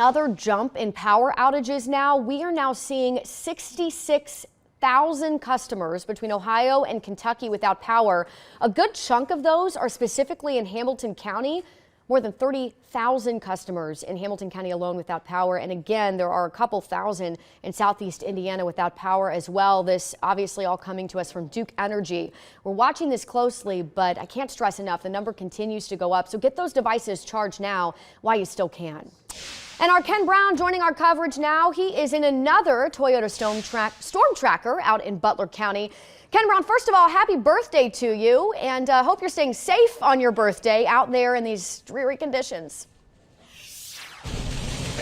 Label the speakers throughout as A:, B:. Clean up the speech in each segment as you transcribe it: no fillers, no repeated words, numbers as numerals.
A: another jump in power outages now. We are now seeing 66,000 customers between Ohio and Kentucky without power. A good chunk of those are specifically in Hamilton County. More than 30,000 customers in Hamilton County alone without power. And again, there are a couple thousand in southeast Indiana without power as well. This obviously all coming to us from Duke Energy. We're watching this closely, but I can't stress enough, the number continues to go up. So get those devices charged now while you still can. And our Ken Brown joining our coverage now. He is in another Toyota storm tracker out in Butler County. Ken Brown, first of all, happy birthday to you, and hope you're staying safe on your birthday out there in these dreary conditions.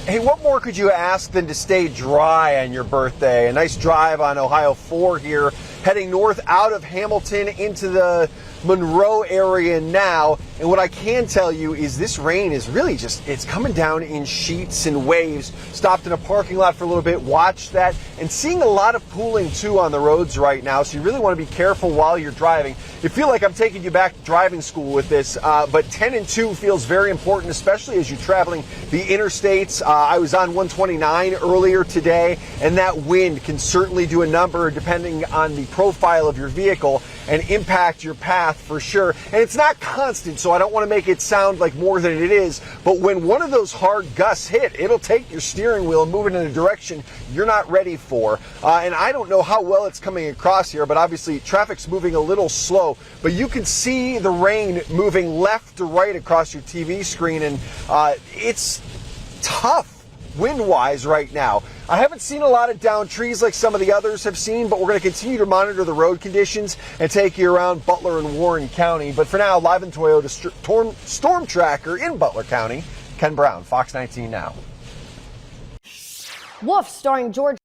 B: Hey, what more could you ask than to stay dry on your birthday? A nice drive on Ohio 4 here, heading north out of Hamilton into the Monroe area now. And what I can tell you is this rain is really it's coming down in sheets and waves. Stopped in a parking lot for a little bit, watched that, and seeing a lot of pooling too on the roads right now. So you really want to be careful while you're driving. You feel like I'm taking you back to driving school with this, but 10 and 2 feels very important, especially as you're traveling the interstates. I was on 129 earlier today, and that wind can certainly do a number depending on the profile of your vehicle and impact your path for sure. And it's not constant, so I don't want to make it sound like more than it is, but when one of those hard gusts hit, it'll take your steering wheel and move it in a direction you're not ready for. And I don't know how well it's coming across here, but obviously traffic's moving a little slow, but you can see the rain moving left to right across your TV screen, and it's tough wind-wise right now. I haven't seen a lot of downed trees like some of the others have seen, but we're going to continue to monitor the road conditions and take you around Butler and Warren County. But for now, live in Toyota Storm Tracker in Butler County, Ken Brown, Fox 19 Now.
A: Wolf, starring George